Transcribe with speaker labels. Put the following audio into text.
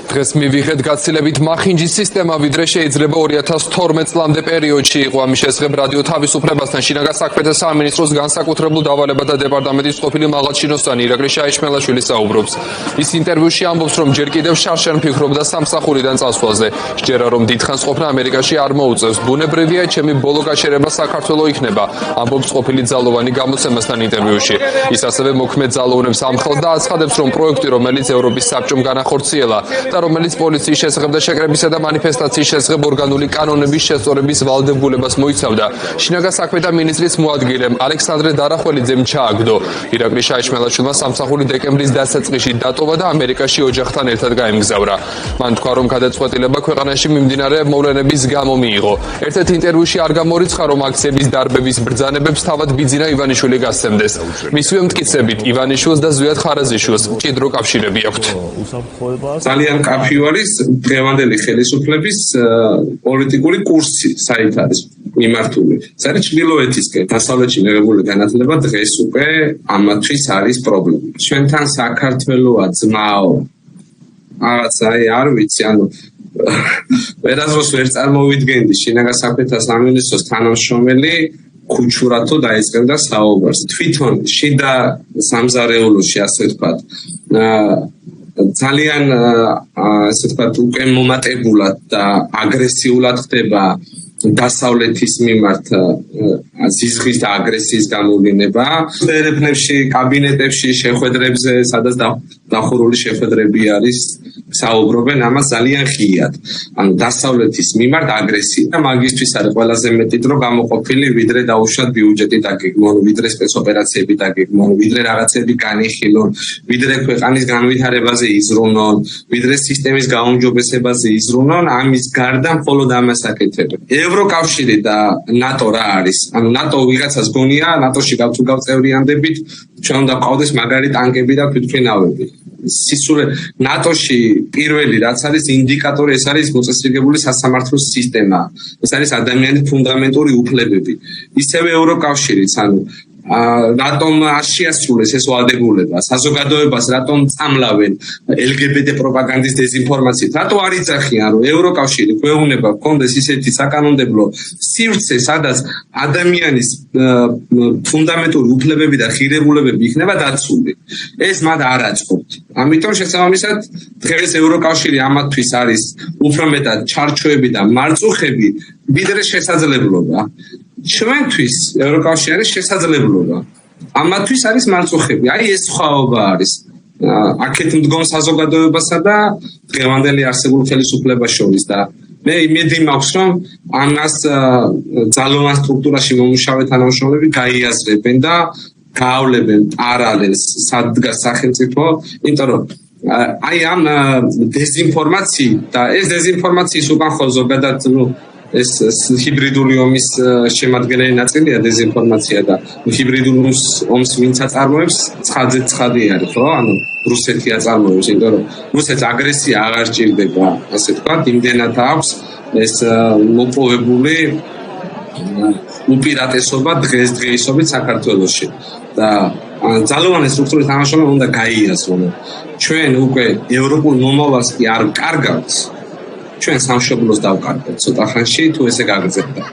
Speaker 1: დღეს მივიღეთ გაცილებით მახინჯის სისტემა, ვიდრე შეიძლება 2012 წლამდე პერიოდში იყო. ამის შესახებ რადიო თავისუფლებასთან შინაგან საქმეთა სამინისტროს განსაკუთრებულ დავალებათა დეპარტამენტის ყოფილი მაღალჩინოსანი ირაკლი შაიშმელაშვილი საუბრობს. ის ინტერვიუში ამბობს, რომ ჯერ კიდევ შარშან ფიქრობდა სამსახურიდან წასვლაზე. სჯერა, რომ დიდხანს ყოფნა ამერიკაში არ მოუწევს. ბუნებრივია, ჩემი ბოლო გაჩერება საქართველო იქნება, ამბობს ყოფილი ძალოვანი გამოცემასთან ინტერვიუში. ის ასევე მოქმედ ძალოვნებს ამხელს და აცხადებს, რომ პროექტი, რომელიც ევროპის საბჭომ განახორციელა და რომელიც პოლიციის შესახებ და შეკრებისა და მანიფესტაციის შესახებ ორგანული კანონების შესწორების ვალდებულებას მოიცავდა, შინაგან საქმეთა მინისტრის მოადგილემ ალექსანდრე დარახველიძემ ჩააგდო. ირაკლი შაიშმელაშვილმა სამსახური დეკემბრის დასაწყისში დატოვა და ამერიკაში ოჯახთან ერთად გაემგზავრა. მან თქვა, რომ გადაწყვეტილება ქვეყანაში მიმდინარე მოვლენების გამო მიიღო. ერთ-ერთ ინტერვიუში არ გამორიცხა, რომ აქციების დარბების ბრძანებებს თავად ბიძინა ივანიშვილი გასცემდეს. მისივე მტკიცებით, ივანიშვილს და ზვიად ხარაზიშვილს მჭიდრო კავშირები აქვთ.
Speaker 2: ძალიან კაფიო არის დღევანდელი ხელისუფლების პოლიტიკური კურსი, საით არის მიმართული. ეს არის ჩრდილოეთისკენ, დასავლეთში მიღებული განათლება დღეს უკვე ამათვის არის პრობლემა. ჩვენთან საქართველოა ძმაო. არ ვიცი, ვერასდროს ვერ წარმოვიდგენდი შინაგან საქმეთა სამინისტროს თანამშრომელი ქუჩურათო დაიწყებდა საუბარს. თვითონ შიდა სამზარეულოში, ასე ვთქვათ, ძალიან ასე ვთქვათ, უკვე მომატებულად და აგრესიულად ხდება დასავლეთის მიმართ ზიზღის და აგრესიის გამოვლინება. ერევნებში, კაბინეტებში, შეხვედრებზე, სადაც დახურული შეხვედრები არის, საუბრობენ ამას ძალიან ხიად. დასავლეთის მიმართ აგრესია. მაგისთვის არის ყველაზე მეტი დრო გამოყოფილი, ვიდრე დაუშვათ ბიუჯეტი დაგეგმონ, ვიდრე სპეცოპერაციები დაგეგმონ, ვიდრე რაღაცები განიხილონ, ვიდრე ქვეყანის განვითარებაზე იზრუნონ, ვიდრე სისტემის გაუმჯობესებაზე იზრუნონ, ამის გარდა მხოლოდ ამას აკეთებენ. ევროკავშირი და ნატო რა არის? ნატო ვიღაცას გონია, ნატოში თუ გავწევრიანდებით, ჩვენ უნდა ყავდეს მაგარი ტანკები და თვითმფრინავები. სისულე ნატოში პირველი რაც არის ინდიკატორი, ეს არის მოწესრიგებული სასამართლოს სისტემა. ეს არის ადამიანის ფუნდამენტური უფლებები. ისევე ევროკავშირიც, რატომ არ შეასრულეს ეს ვალდებულება? საზოგადოებას რატომ წამლავენ LGBT პროპაგანდის დეზინფორმაციით? რატო არ იძახიან, რომ ევროკავშირი გვეუბნება გქონდეს ისეთი საკანონმდებლო სივრცე, სადაც ადამიანის ფუნდამენტური უფლებები და ღირებულებები იქნება დაცული? ეს მათ არ აწყობთ. ამიტომ შესაბამისად დღეს ევროკავშირი ამათვის არის უფრო მეტად ჩარჩოები და მარწუხები, ვიდრე შესაძლებლობა. ჩვენთვის ევროკავშირი არის შესაძლებლობა. ამათვის არის მარწუხები. ეს სხვაობა არის. აქეთ მდგომ საზოგადოებასა და დღევანდელი არსებულ ხელისუფლებას შორის და მე იმედი მაქვს, რომ ამას ძალოვან სტრუქტურაში მომუშავე თანამშრომლები გაიაზრებენ და გაავლებენ პარალელს სადგას სახელმწიფო, იმიტომ რომ ამ დეზინფორმაციით და ეს დეზინფორმაციის უკან ხო ზოგადად ეს ჰიბრიდული ომის შემადგენელი ნაწილია დეზინფორმაცია და ჰიბრიდული ომს ვინც აწარმოებს, ცხადზე არის, ხო? რუსეთი აწარმოებს, იმიტომ რომ რუსეთს აგრესია აღარ ჭირდება, ასე ვთქვათ, იმდენად აქვს ეს მოპოვებული უპირატესობა დღესდღეობით საქართველოში და ძალოვანი სტრუქტურის თანამშრომლები უნდა გაიაზრონ. ჩვენ უკვე ევროპულ მომავალს კი არ ვკარგავთ, ჩვენ სამშობლოს დავკარგავთ ცოტა ხანში თუ ესე გაგრძელდა.